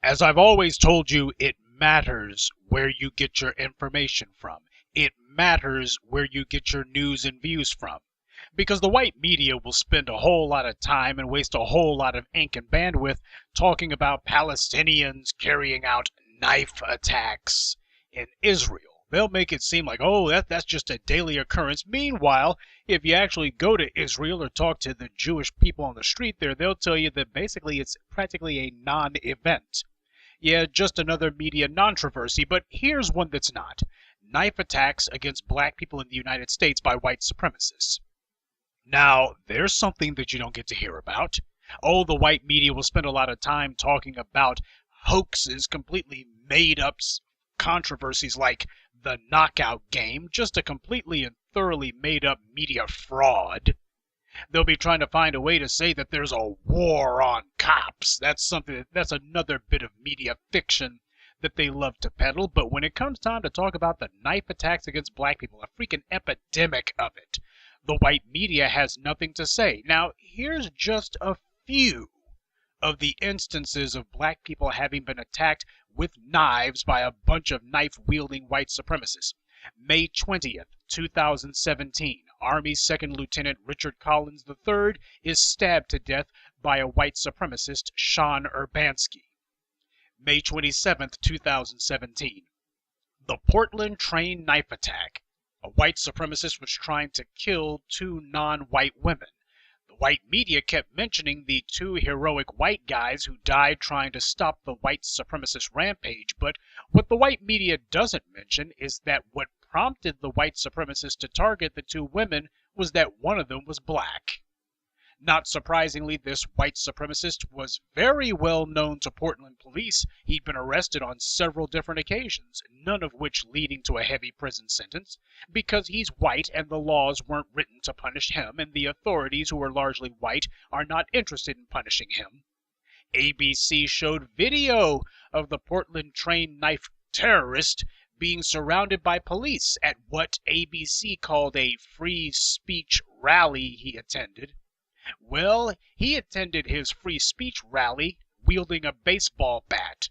As I've always told you, it matters where you get your information from. It matters where you get your news and views from. Because the white media will spend a whole lot of time and waste a whole lot of ink and bandwidth talking about Palestinians carrying out knife attacks in Israel. They'll make it seem like, oh, that's just a daily occurrence. Meanwhile, if you actually go to Israel or talk to the Jewish people on the street there, they'll tell you that basically it's practically a non-event. Yeah, just another media controversy, but here's one that's not. Knife attacks against black people in the United States by white supremacists. Now, there's something that you don't get to hear about. Oh, the white media will spend a lot of time talking about hoaxes, completely made up controversies like the knockout game, just a completely and thoroughly made up media fraud. They'll be trying to find a way to say that there's a war on cops. That's another bit of media fiction that they love to peddle. But when it comes time to talk about the knife attacks against black people, a freaking epidemic of it, the white media has nothing to say. Now, here's just a few of the instances of black people having been attacked with knives by a bunch of knife-wielding white supremacists. May 20th, 2017, Army 2nd Lieutenant Richard Collins III is stabbed to death by a white supremacist, Sean Urbanski. May 27th, 2017, the Portland train knife attack. A white supremacist was trying to kill two non-white women. The white media kept mentioning the two heroic white guys who died trying to stop the white supremacist rampage, but what the white media doesn't mention is that what prompted the white supremacists to target the two women was that one of them was black. Not surprisingly, this white supremacist was very well known to Portland police. He'd been arrested on several different occasions, none of which leading to a heavy prison sentence, because he's white and the laws weren't written to punish him, and the authorities, who are largely white, are not interested in punishing him. ABC showed video of the Portland train knife terrorist being surrounded by police at what ABC called a free speech rally he attended. Well, he attended his free speech rally wielding a baseball bat.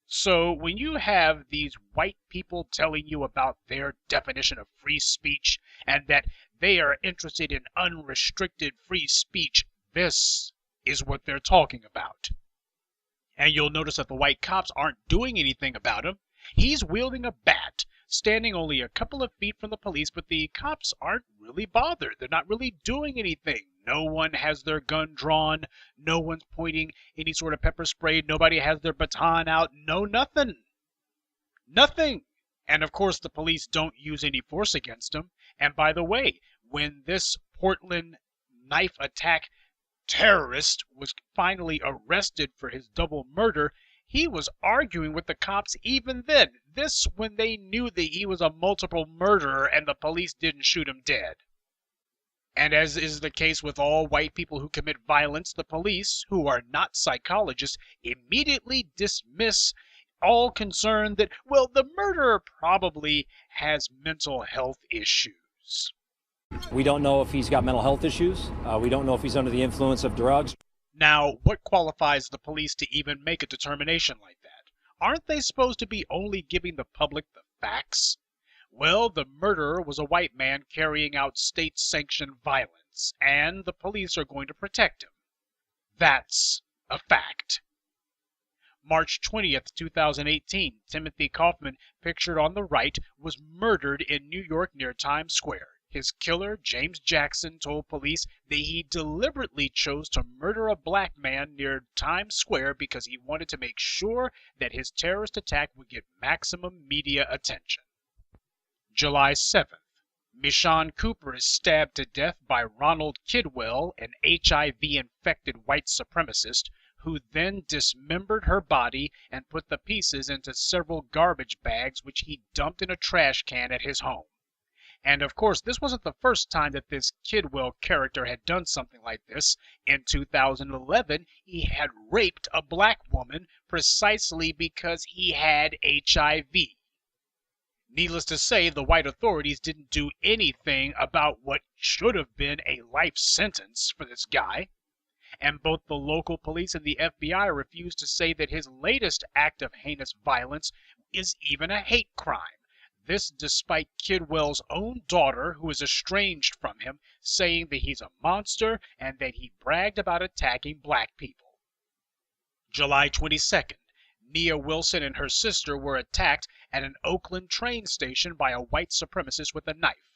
So when you have these white people telling you about their definition of free speech and that they are interested in unrestricted free speech, this is what they're talking about. And you'll notice that the white cops aren't doing anything about him. He's wielding a bat, standing only a couple of feet from the police, but the cops aren't really bothered. They're not really doing anything. No one has their gun drawn. No one's pointing any sort of pepper spray. Nobody has their baton out. No, nothing. Nothing. And of course, the police don't use any force against him. And by the way, when this Portland knife attack terrorist was finally arrested for his double murder, he was arguing with the cops even then. This when they knew that he was a multiple murderer and the police didn't shoot him dead. And as is the case with all white people who commit violence, the police, who are not psychologists, immediately dismiss all concern that, well, the murderer probably has mental health issues. We don't know if he's got mental health issues. We don't know if he's under the influence of drugs. Now, what qualifies the police to even make a determination like that? Aren't they supposed to be only giving the public the facts? Well, the murderer was a white man carrying out state-sanctioned violence, and the police are going to protect him. That's a fact. March 20th, 2018, Timothy Kaufman, pictured on the right, was murdered in New York near Times Square. His killer, James Jackson, told police that he deliberately chose to murder a black man near Times Square because he wanted to make sure that his terrorist attack would get maximum media attention. July 7th, Michonne Cooper is stabbed to death by Ronald Kidwell, an HIV-infected white supremacist, who then dismembered her body and put the pieces into several garbage bags which he dumped in a trash can at his home. And of course, this wasn't the first time that this Kidwell character had done something like this. In 2011, he had raped a black woman precisely because he had HIV. Needless to say, the white authorities didn't do anything about what should have been a life sentence for this guy. and both the local police and the FBI refuse to say that his latest act of heinous violence is even a hate crime. This despite Kidwell's own daughter, who is estranged from him, saying that he's a monster and that he bragged about attacking black people. July 22nd. Nia Wilson and her sister were attacked at an Oakland train station by a white supremacist with a knife.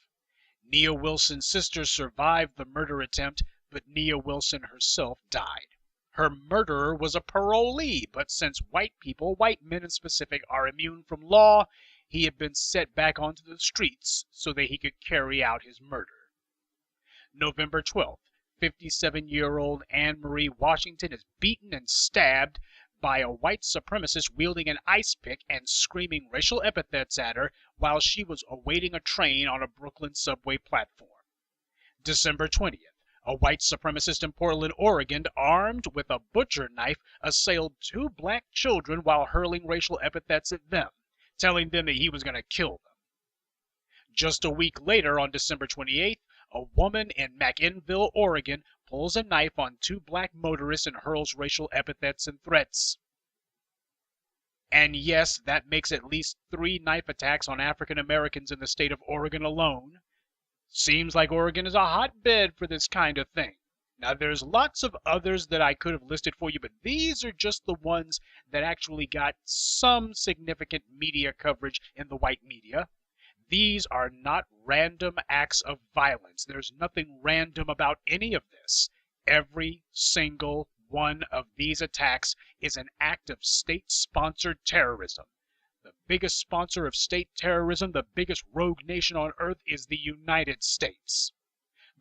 Nia Wilson's sister survived the murder attempt, but Nia Wilson herself died. Her murderer was a parolee, but since white people, white men in specific, are immune from law, he had been set back onto the streets so that he could carry out his murder. November 12th. 57-year-old Anne Marie Washington is beaten and stabbed by a white supremacist wielding an ice pick and screaming racial epithets at her while she was awaiting a train on a Brooklyn subway platform. December 20th. A white supremacist in Portland, Oregon, armed with a butcher knife, assailed two black children while hurling racial epithets at them, telling them that he was going to kill them. Just a week later, on December 28th, a woman in McInnville, Oregon, pulls a knife on two black motorists and hurls racial epithets and threats. And yes, that makes at least 3 knife attacks on African Americans in the state of Oregon alone. Seems like Oregon is a hotbed for this kind of thing. Now, there's lots of others that I could have listed for you, but these are just the ones that actually got some significant media coverage in the white media. These are not random acts of violence. There's nothing random about any of this. Every single one of these attacks is an act of state-sponsored terrorism. The biggest sponsor of state terrorism, the biggest rogue nation on earth, is the United States.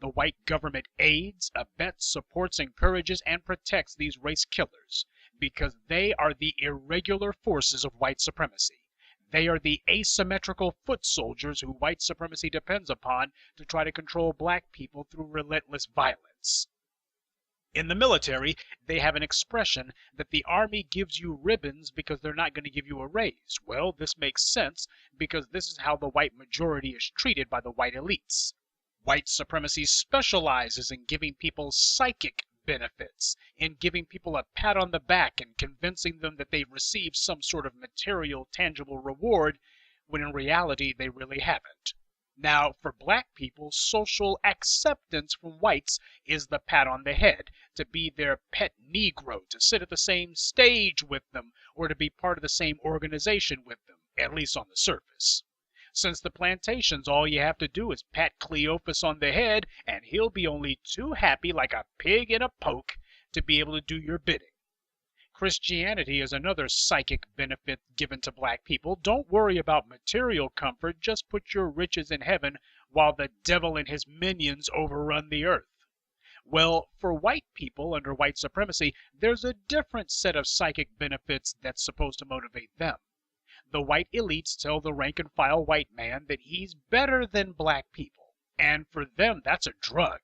The white government aids, abets, supports, encourages, and protects these race killers because they are the irregular forces of white supremacy. They are the asymmetrical foot soldiers who white supremacy depends upon to try to control black people through relentless violence. In the military, they have an expression that the Army gives you ribbons because they're not going to give you a raise. Well, this makes sense because this is how the white majority is treated by the white elites. White supremacy specializes in giving people psychic benefits, in giving people a pat on the back and convincing them that they've received some sort of material, tangible reward, when in reality they really haven't. Now, for black people, social acceptance from whites is the pat on the head, to be their pet Negro, to sit at the same stage with them, or to be part of the same organization with them, at least on the surface. Since the plantations, all you have to do is pat Cleophas on the head, and he'll be only too happy, like a pig in a poke, to be able to do your bidding. Christianity is another psychic benefit given to black people. Don't worry about material comfort, just put your riches in heaven while the devil and his minions overrun the earth. Well, for white people under white supremacy, there's a different set of psychic benefits that's supposed to motivate them. The white elites tell the rank-and-file white man that he's better than black people, and for them that's a drug.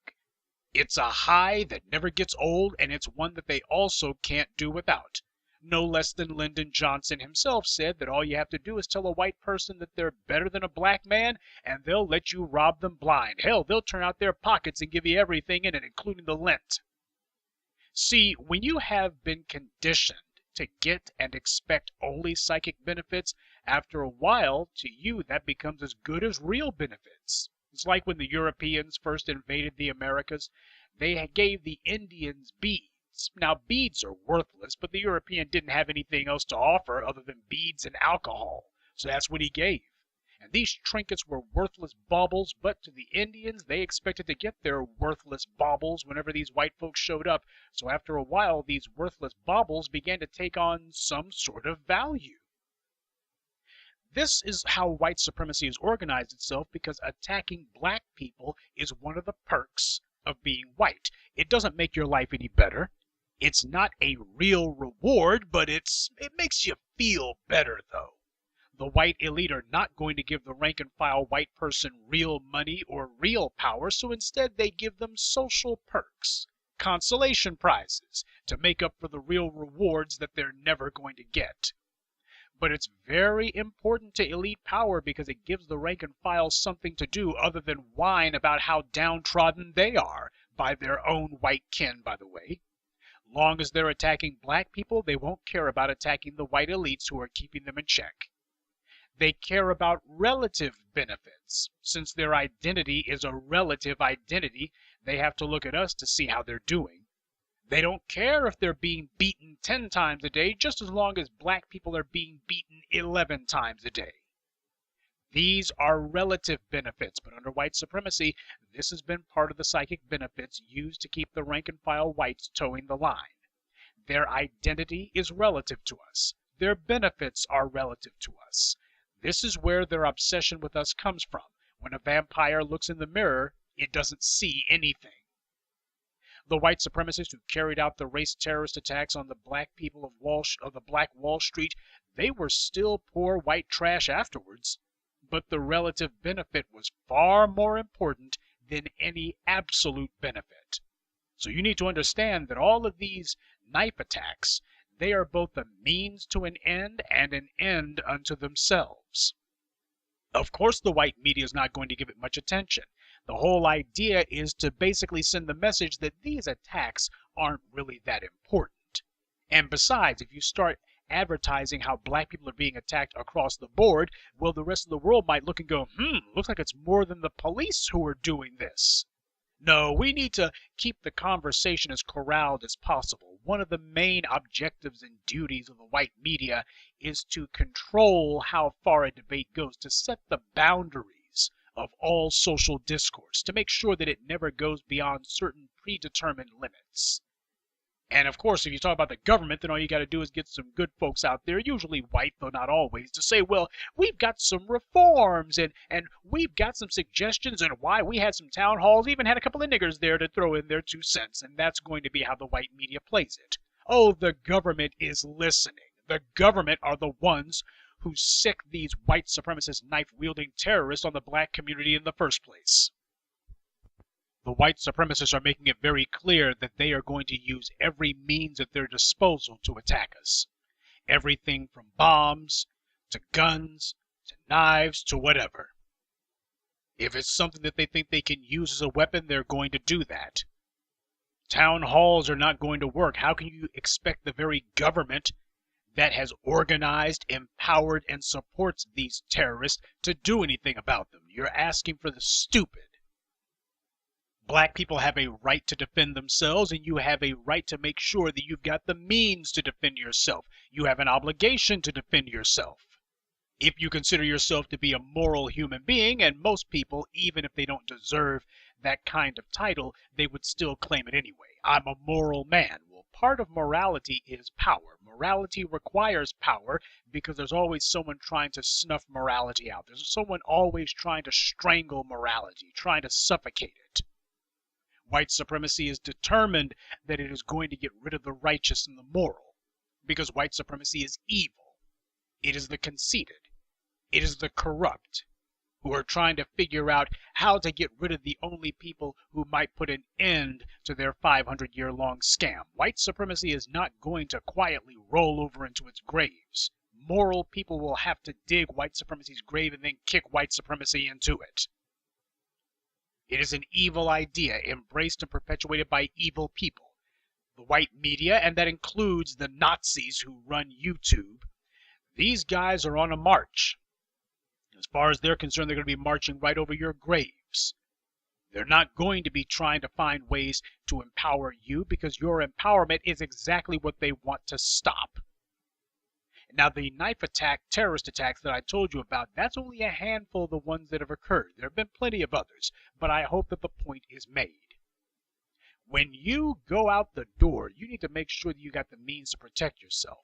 It's a high that never gets old, and it's one that they also can't do without. No less than Lyndon Johnson himself said that all you have to do is tell a white person that they're better than a black man, and they'll let you rob them blind. Hell, they'll turn out their pockets and give you everything in it, including the lint. See, when you have been conditioned to get and expect only psychic benefits, after a while, to you, that becomes as good as real benefits. It's like when the Europeans first invaded the Americas. They gave the Indians beads. Now, beads are worthless, but the European didn't have anything else to offer other than beads and alcohol, so that's what he gave. And these trinkets were worthless baubles, but to the Indians, they expected to get their worthless baubles whenever these white folks showed up, so after a while, these worthless baubles began to take on some sort of value. This is how white supremacy has organized itself, because attacking black people is one of the perks of being white. It doesn't make your life any better. It's not a real reward, but it makes you feel better, though. The white elite are not going to give the rank-and-file white person real money or real power, so instead they give them social perks, consolation prizes, to make up for the real rewards that they're never going to get. But it's very important to elite power because it gives the rank and file something to do other than whine about how downtrodden they are, by their own white kin, by the way. long as they're attacking black people, they won't care about attacking the white elites who are keeping them in check. They care about relative benefits. Since their identity is a relative identity, they have to look at us to see how they're doing. They don't care if they're being beaten 10 times a day, just as long as black people are being beaten 11 times a day. These are relative benefits, but under white supremacy, this has been part of the psychic benefits used to keep the rank-and-file whites towing the line. Their identity is relative to us. Their benefits are relative to us. This is where their obsession with us comes from. When a vampire looks in the mirror, it doesn't see anything. The white supremacists who carried out the race terrorist attacks on the black people of the Black Wall Street, they were still poor white trash afterwards. But the relative benefit was far more important than any absolute benefit. So you need to understand that all of these knife attacks, they are both a means to an end and an end unto themselves. Of course the white media is not going to give it much attention. The whole idea is to basically send the message that these attacks aren't really that important. And besides, if you start advertising how black people are being attacked across the board, well, the rest of the world might look and go, looks like it's more than the police who are doing this. No, we need to keep the conversation as corralled as possible. One of the main objectives and duties of the white media is to control how far a debate goes, to set the boundaries of all social discourse, to make sure that it never goes beyond certain predetermined limits. And of course, if you talk about the government, then all you got to do is get some good folks out there, usually white, though not always, to say, well, we've got some reforms and we've got some suggestions and why we had some town halls, even had a couple of niggers there to throw in their 2 cents. And that's going to be how the white media plays it. Oh, the government is listening. The government are the ones who sick these white supremacist knife-wielding terrorists on the black community in the first place. The white supremacists are making it very clear that they are going to use every means at their disposal to attack us. Everything from bombs, to guns, to knives, to whatever. If it's something that they think they can use as a weapon, they're going to do that. Town halls are not going to work. How can you expect the very government that has organized, empowered, and supports these terrorists to do anything about them? You're asking for the stupid. Black people have a right to defend themselves, and you have a right to make sure that you've got the means to defend yourself. You have an obligation to defend yourself. If you consider yourself to be a moral human being, and most people, even if they don't deserve that kind of title, they would still claim it anyway. I'm a moral man. Well, part of morality is power. Morality requires power because there's always someone trying to snuff morality out. There's someone always trying to strangle morality, trying to suffocate it. White supremacy is determined that it is going to get rid of the righteous and the moral, because white supremacy is evil. It is the conceited. It is the corrupt, who are trying to figure out how to get rid of the only people who might put an end to their 500-year-long scam. White supremacy is not going to quietly roll over into its graves. Moral people will have to dig white supremacy's grave and then kick white supremacy into it. It is an evil idea, embraced and perpetuated by evil people. The white media, and that includes the Nazis who run YouTube, these guys are on a march. As far as they're concerned, they're going to be marching right over your graves. They're not going to be trying to find ways to empower you, because your empowerment is exactly what they want to stop. Now, the knife attack, terrorist attacks that I told you about, that's only a handful of the ones that have occurred. There have been plenty of others, but I hope that the point is made. When you go out the door, you need to make sure that you got the means to protect yourself.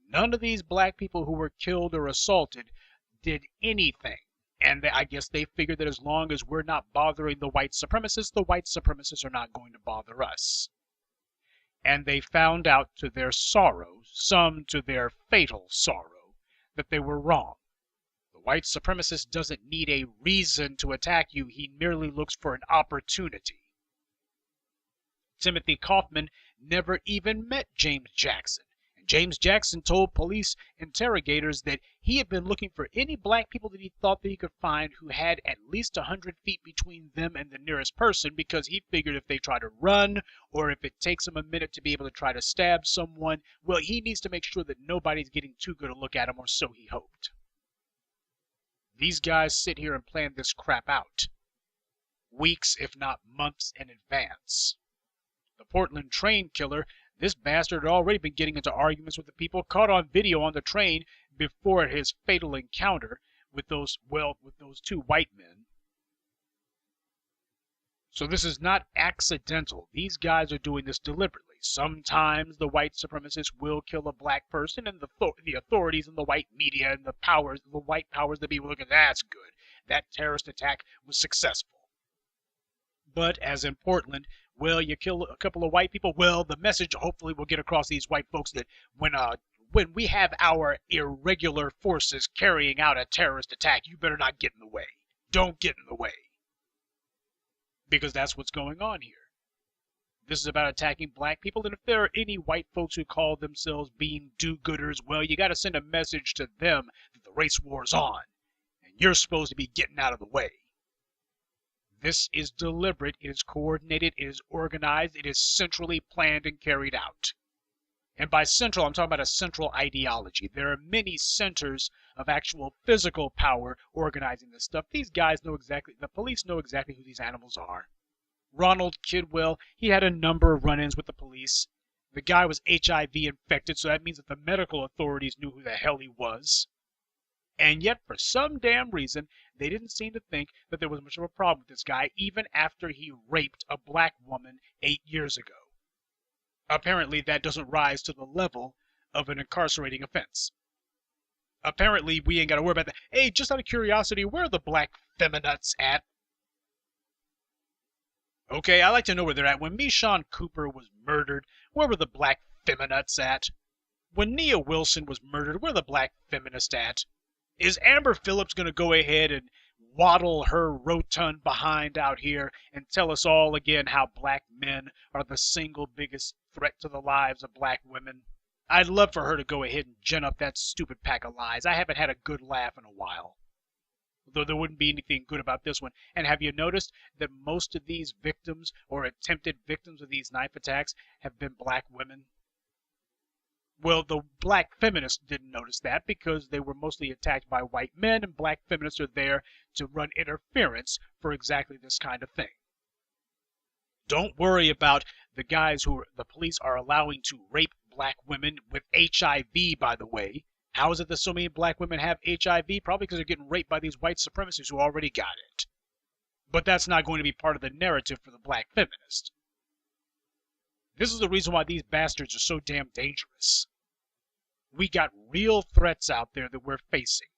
None of these black people who were killed or assaulted did anything. And I guess they figured that as long as we're not bothering the white supremacists are not going to bother us. And they found out to their sorrow, some to their fatal sorrow, that they were wrong. The white supremacist doesn't need a reason to attack you. He merely looks for an opportunity. Timothy Kaufman never even met James Jackson. And James Jackson told police interrogators that he had been looking for any black people that he thought that he could find who had at least 100 feet between them and the nearest person, because he figured if they try to run or if it takes him a minute to be able to try to stab someone, well, he needs to make sure that nobody's getting too good a look at him, or so he hoped. These guys sit here and plan this crap out, weeks if not months in advance. The Portland train killer, this bastard had already been getting into arguments with the people caught on video on the train before his fatal encounter with those two white men. So this is not accidental. These guys are doing this deliberately. Sometimes the white supremacists will kill a black person, and the authorities and the white media and the white powers that be will look at that's good. That terrorist attack was successful. But as in Portland, well, you kill a couple of white people, well, the message hopefully will get across these white folks that when we have our irregular forces carrying out a terrorist attack, you better not get in the way. Don't get in the way. Because that's what's going on here. This is about attacking black people, and if there are any white folks who call themselves being do-gooders, well, you got to send a message to them that the race war's on, and you're supposed to be getting out of the way. This is deliberate, it is coordinated, it is organized, it is centrally planned and carried out. And by central, I'm talking about a central ideology. There are many centers of actual physical power organizing this stuff. These guys know exactly, the police know exactly who these animals are. Ronald Kidwell, he had a number of run-ins with the police. The guy was HIV infected, so that means that the medical authorities knew who the hell he was. And yet, for some damn reason, they didn't seem to think that there was much of a problem with this guy, even after he raped a black woman 8 years ago. Apparently, that doesn't rise to the level of an incarcerating offense. Apparently, we ain't got to worry about that. Hey, just out of curiosity, where are the black feminists at? Okay, I like to know where they're at. When Michonne Cooper was murdered, where were the black feminists at? When Nia Wilson was murdered, where are the black feminists at? Is Amber Phillips going to go ahead and waddle her rotund behind out here and tell us all again how black men are the single biggest threat to the lives of black women? I'd love for her to go ahead and gin up that stupid pack of lies. I haven't had a good laugh in a while. Though there wouldn't be anything good about this one. And have you noticed that most of these victims or attempted victims of these knife attacks have been black women? Well, the black feminists didn't notice that because they were mostly attacked by white men, and black feminists are there to run interference for exactly this kind of thing. Don't worry about the guys who the police are allowing to rape black women with HIV, by the way. How is it that so many black women have HIV? Probably because they're getting raped by these white supremacists who already got it. But that's not going to be part of the narrative for the black feminist. This is the reason why these bastards are so damn dangerous. We got real threats out there that we're facing.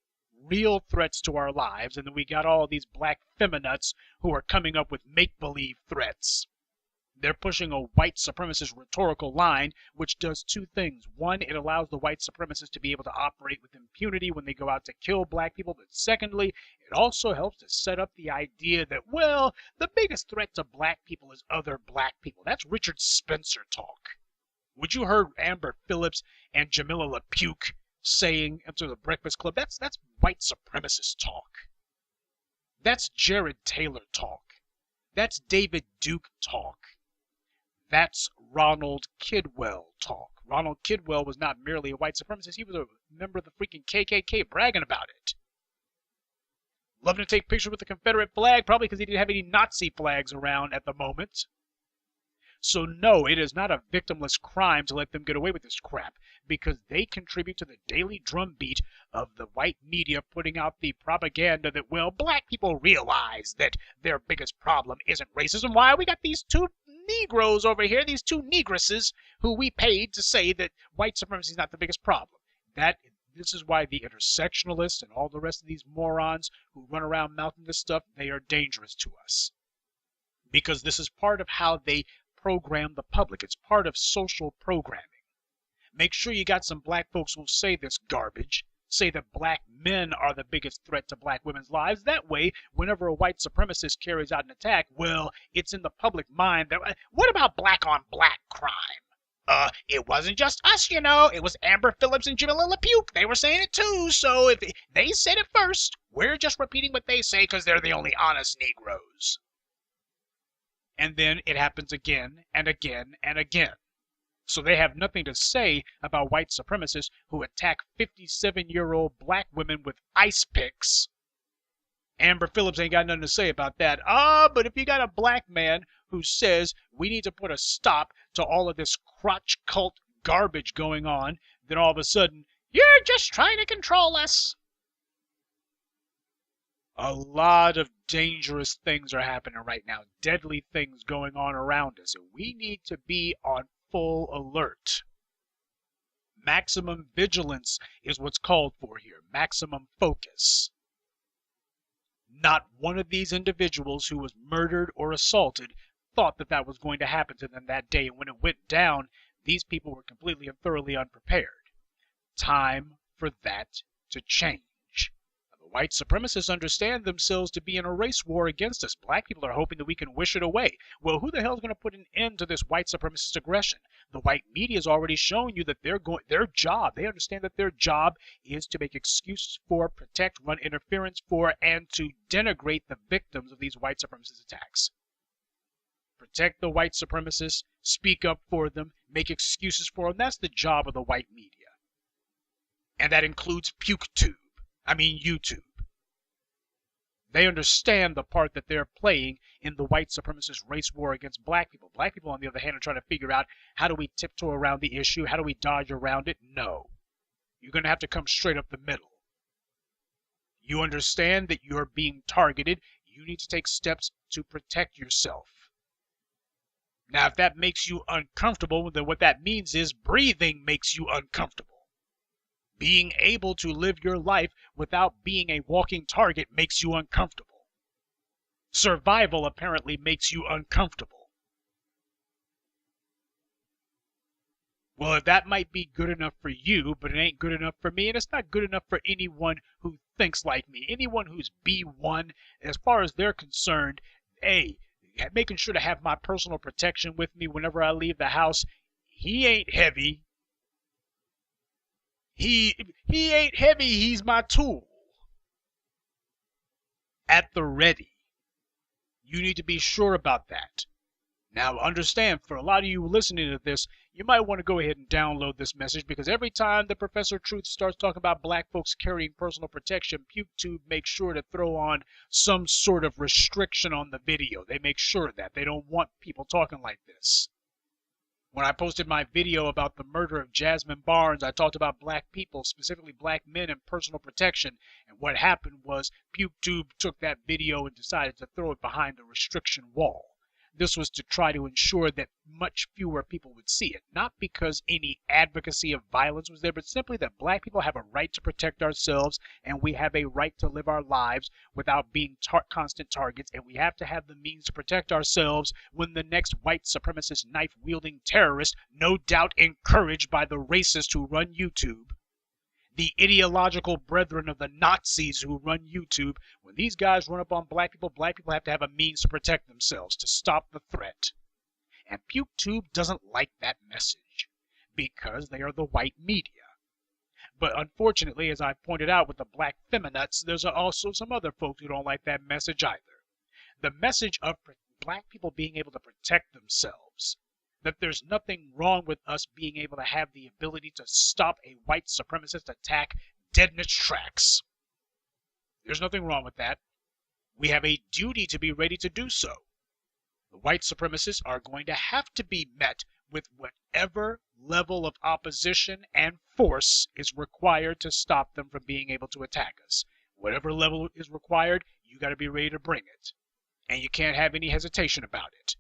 Real threats to our lives, and then we got all these black feminists who are coming up with make-believe threats. They're pushing a white supremacist rhetorical line, which does two things. One, it allows the white supremacists to be able to operate with impunity when they go out to kill black people. But secondly, it also helps to set up the idea that, well, the biggest threat to black people is other black people. That's Richard Spencer talk. Would you heard Amber Phillips and Jamila LaPuke saying to the Breakfast Club, that's white supremacist talk. That's Jared Taylor talk. That's David Duke talk. That's Ronald Kidwell talk. Ronald Kidwell was not merely a white supremacist, he was a member of the freaking KKK bragging about it. Loving to take pictures with the Confederate flag, probably because he didn't have any Nazi flags around at the moment. So no, it is not a victimless crime to let them get away with this crap, because they contribute to the daily drumbeat of the white media putting out the propaganda that, well, black people realize that their biggest problem isn't racism. Why? We got these two Negroes over here, these two negresses, who we paid to say that white supremacy is not the biggest problem. This is why the intersectionalists and all the rest of these morons who run around mouthing this stuff, they are dangerous to us. Because this is part of how they program the public. It's part of social programming. Make sure you got some black folks who say this garbage, say that black men are the biggest threat to black women's lives. That way, whenever a white supremacist carries out an attack, well, it's in the public mind that, what about black on black crime? It wasn't just us, you know. It was Amber Phillips and Jamila LaPuke. They were saying it too, so if they said it first, we're just repeating what they say because they're the only honest Negroes. And then it happens again and again and again. So they have nothing to say about white supremacists who attack 57-year-old black women with ice picks. Amber Phillips ain't got nothing to say about that. But if you got a black man who says we need to put a stop to all of this crotch cult garbage going on, then all of a sudden, you're just trying to control us. A lot of dangerous things are happening right now, deadly things going on around us, and we need to be on full alert. Maximum vigilance is what's called for here, maximum focus. Not one of these individuals who was murdered or assaulted thought that that was going to happen to them that day, and when it went down, these people were completely and thoroughly unprepared. Time for that to change. The white supremacists understand themselves to be in a race war against us. Black people are hoping that we can wish it away. Well, who the hell is going to put an end to this white supremacist aggression? The white media has already shown you that they understand that their job is to make excuses for, protect, run interference for, and to denigrate the victims of these white supremacist attacks. Protect the white supremacists, speak up for them, make excuses for them. That's the job of the white media. And that includes YouTube. They understand the part that they're playing in the white supremacist race war against black people. Black people, on the other hand, are trying to figure out, how do we tiptoe around the issue? How do we dodge around it? No. You're going to have to come straight up the middle. You understand that you're being targeted. You need to take steps to protect yourself. Now, if that makes you uncomfortable, then what that means is breathing makes you uncomfortable. Being able to live your life without being a walking target makes you uncomfortable. Survival apparently makes you uncomfortable. Well, if that might be good enough for you, but it ain't good enough for me, and it's not good enough for anyone who thinks like me. Anyone who's B1, as far as they're concerned, making sure to have my personal protection with me whenever I leave the house, he ain't heavy. He ain't heavy, he's my tool. At the ready. You need to be sure about that. Now understand, for a lot of you listening to this, you might want to go ahead and download this message, because every time the Professor Truth starts talking about black folks carrying personal protection, PukeTube makes sure to throw on some sort of restriction on the video. They make sure of that. They don't want people talking like this. When I posted my video about the murder of Jasmine Barnes, I talked about black people, specifically black men, and personal protection. And what happened was PukeTube took that video and decided to throw it behind a restriction wall. This was to try to ensure that much fewer people would see it. Not because any advocacy of violence was there, but simply that black people have a right to protect ourselves, and we have a right to live our lives without being constant targets, and we have to have the means to protect ourselves when the next white supremacist knife-wielding terrorist, no doubt encouraged by the racists who run YouTube, the ideological brethren of the Nazis who run YouTube, when these guys run up on black people have to have a means to protect themselves, to stop the threat. And PukeTube doesn't like that message, because they are the white media. But unfortunately, as I pointed out with the black feminists, there's also some other folks who don't like that message either. The message of black people being able to protect themselves, that there's nothing wrong with us being able to have the ability to stop a white supremacist attack dead in its tracks. There's nothing wrong with that. We have a duty to be ready to do so. The white supremacists are going to have to be met with whatever level of opposition and force is required to stop them from being able to attack us. Whatever level is required, you got to be ready to bring it. And you can't have any hesitation about it.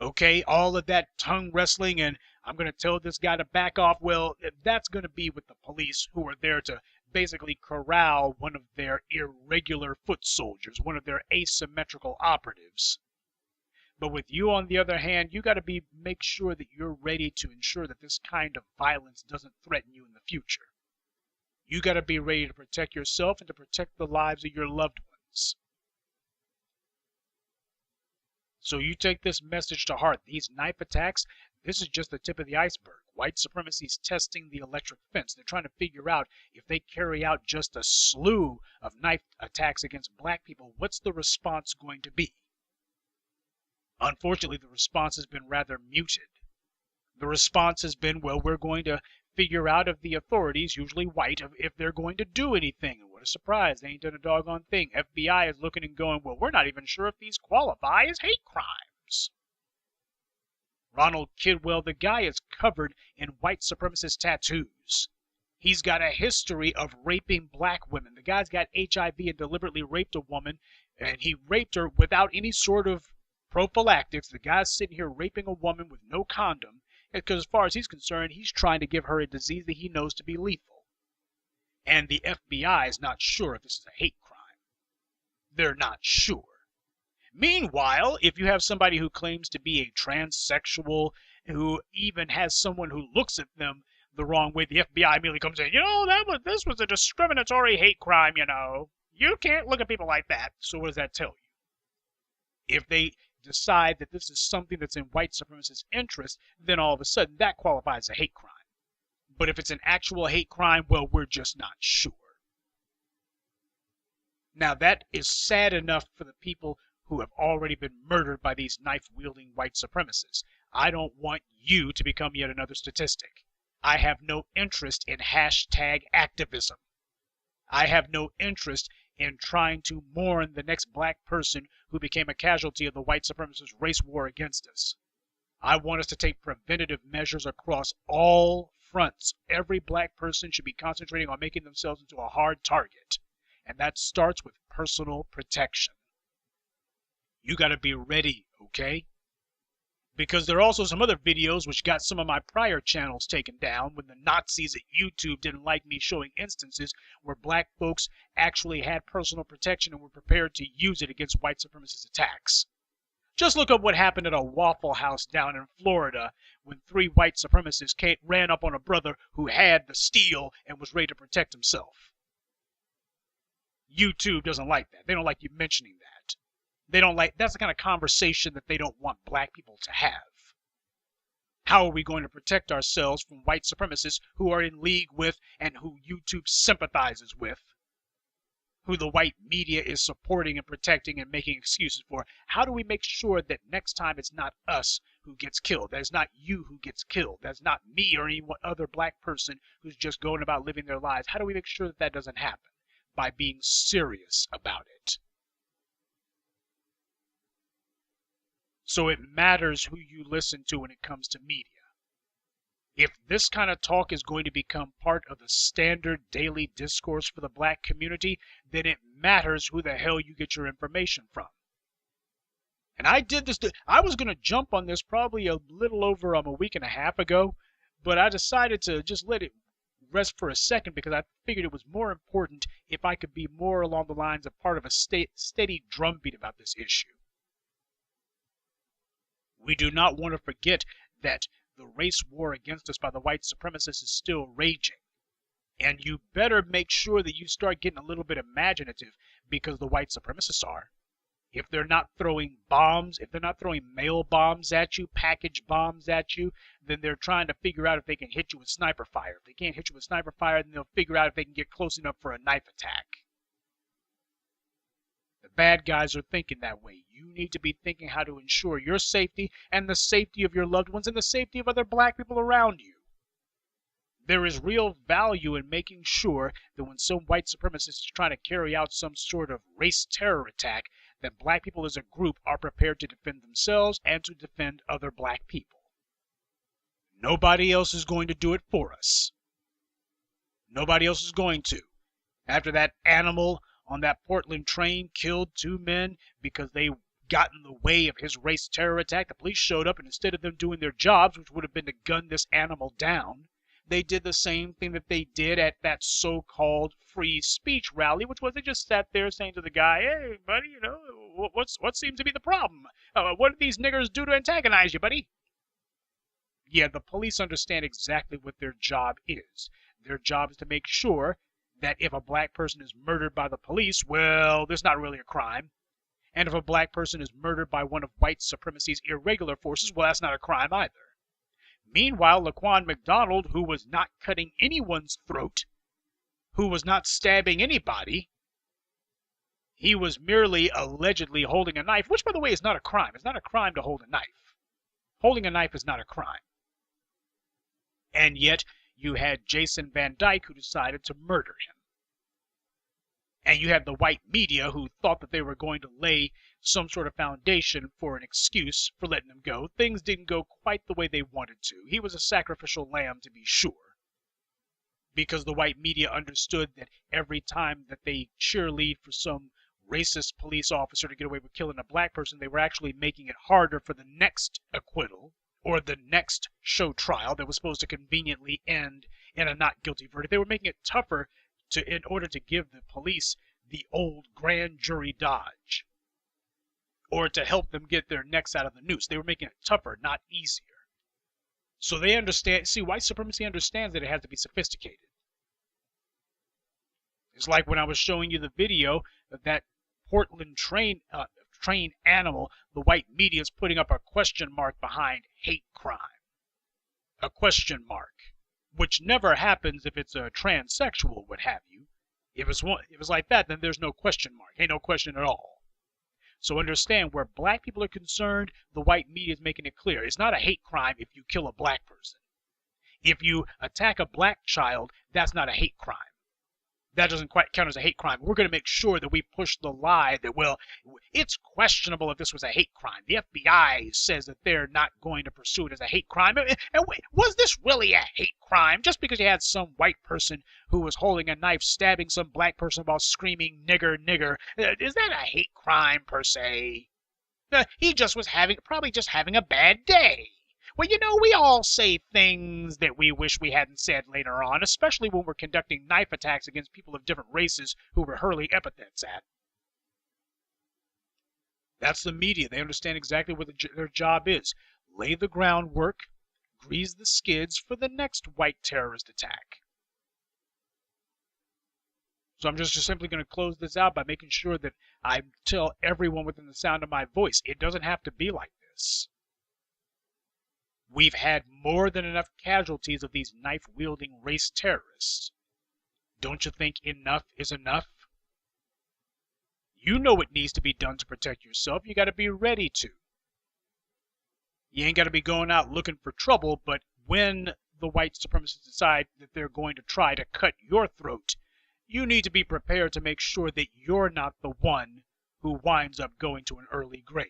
Okay, all of that tongue wrestling and I'm going to tell this guy to back off, well, that's going to be with the police, who are there to basically corral one of their irregular foot soldiers, one of their asymmetrical operatives. But with you, on the other hand, you got to make sure that you're ready to ensure that this kind of violence doesn't threaten you in the future. You got to be ready to protect yourself and to protect the lives of your loved ones. So you take this message to heart. These knife attacks, This is just the tip of the iceberg. White supremacy is testing the electric fence. They're trying to figure out if they carry out just a slew of knife attacks against black people, what's the response going to be? Unfortunately, the response has been rather muted. The response has been, well, we're going to figure out if the authorities, usually white, if they're going to do anything. And what a surprise, they ain't done a doggone thing. FBI is looking and going, well, we're not even sure if these qualify as hate crimes. Ronald Kidwell, the guy is covered in white supremacist tattoos. He's got a history of raping black women. The guy's got HIV and deliberately raped a woman, and he raped her without any sort of prophylactics. The guy's sitting here raping a woman with no condom, because as far as he's concerned, he's trying to give her a disease that he knows to be lethal. And the FBI is not sure if this is a hate crime. They're not sure. Meanwhile, if you have somebody who claims to be a transsexual, who even has someone who looks at them the wrong way, the FBI immediately comes in, this was a discriminatory hate crime, You can't look at people like that. So what does that tell you? If they decide that this is something that's in white supremacist interest, then all of a sudden that qualifies as a hate crime. But if it's an actual hate crime, well, we're just not sure. Now that is sad enough for the people who have already been murdered by these knife-wielding white supremacists. I don't want you to become yet another statistic. I have no interest in hashtag activism. I have no interest in trying to mourn the next black person who became a casualty of the white supremacist race war against us. I want us to take preventative measures across all fronts. Every black person should be concentrating on making themselves into a hard target, and that starts with personal protection. You got to be ready, okay? Because there are also some other videos which got some of my prior channels taken down when the Nazis at YouTube didn't like me showing instances where black folks actually had personal protection and were prepared to use it against white supremacist attacks. Just look up what happened at a Waffle House down in Florida when 3 white supremacists ran up on a brother who had the steel and was ready to protect himself. YouTube doesn't like that. They don't like you mentioning that. That's the kind of conversation that they don't want black people to have. How are we going to protect ourselves from white supremacists who are in league with and who YouTube sympathizes with, who the white media is supporting and protecting and making excuses for? How do we make sure that next time it's not us who gets killed, that it's not you who gets killed, that's not me or any other black person who's just going about living their lives? How do we make sure that that doesn't happen? By being serious about it. So it matters who you listen to when it comes to media. If this kind of talk is going to become part of the standard daily discourse for the black community, then it matters who the hell you get your information from. And I did this, I was going to jump on this probably a little over a week and a half ago, but I decided to just let it rest for a second because I figured it was more important if I could be more along the lines of part of a steady drumbeat about this issue. We do not want to forget that the race war against us by the white supremacists is still raging. And you better make sure that you start getting a little bit imaginative, because the white supremacists are. If they're not throwing bombs, if they're not throwing mail bombs at you, package bombs at you, then they're trying to figure out if they can hit you with sniper fire. If they can't hit you with sniper fire, then they'll figure out if they can get close enough for a knife attack. The bad guys are thinking that way. You need to be thinking how to ensure your safety and the safety of your loved ones and the safety of other black people around you. There is real value in making sure that when some white supremacist is trying to carry out some sort of race terror attack, that black people as a group are prepared to defend themselves and to defend other black people. Nobody else is going to do it for us. Nobody else is going to. After that animal on that Portland train killed 2 men because they got in the way of his race terror attack, the police showed up, and instead of them doing their jobs, which would have been to gun this animal down, they did the same thing that they did at that so-called free speech rally, which was they just sat there saying to the guy, "Hey, buddy, what seems to be the problem? What did these niggers do to antagonize you, buddy?" Yeah, the police understand exactly what their job is. Their job is to make sure that if a black person is murdered by the police, well, there's not really a crime. And if a black person is murdered by one of white supremacy's irregular forces, well, that's not a crime either. Meanwhile, Laquan McDonald, who was not cutting anyone's throat, who was not stabbing anybody, he was merely allegedly holding a knife, which, by the way, is not a crime. It's not a crime to hold a knife. Holding a knife is not a crime. And yet, you had Jason Van Dyke who decided to murder him. And you had the white media who thought that they were going to lay some sort of foundation for an excuse for letting him go. Things didn't go quite the way they wanted to. He was a sacrificial lamb, to be sure, because the white media understood that every time that they cheerlead for some racist police officer to get away with killing a black person, they were actually making it harder for the next acquittal or the next show trial that was supposed to conveniently end in a not guilty verdict. They were making it tougher in order to give the police the old grand jury dodge, or to help them get their necks out of the noose. They were making it tougher, not easier. So they understand. See, white supremacy understands that it has to be sophisticated. It's like when I was showing you the video of that Portland train animal, the white media is putting up a question mark behind hate crime. A question mark, which never happens if it's a transsexual, what have you. If it was like that, then there's no question mark. Ain't no question at all. So understand, where black people are concerned, the white media is making it clear. It's not a hate crime if you kill a black person. If you attack a black child, that's not a hate crime. That doesn't quite count as a hate crime. We're going to make sure that we push the lie that, well, it's questionable if this was a hate crime. The FBI says that they're not going to pursue it as a hate crime. And wait, was this really a hate crime? Just because you had some white person who was holding a knife stabbing some black person while screaming nigger, nigger, is that a hate crime per se? He just was probably just having a bad day. Well, you know, we all say things that we wish we hadn't said later on, especially when we're conducting knife attacks against people of different races who we're hurling epithets at. That's the media. They understand exactly what their job is. Lay the groundwork, grease the skids for the next white terrorist attack. So I'm just simply going to close this out by making sure that I tell everyone within the sound of my voice, it doesn't have to be like this. We've had more than enough casualties of these knife-wielding race terrorists. Don't you think enough is enough? You know what needs to be done to protect yourself. You got to be ready to. You ain't got to be going out looking for trouble, but when the white supremacists decide that they're going to try to cut your throat, you need to be prepared to make sure that you're not the one who winds up going to an early grave.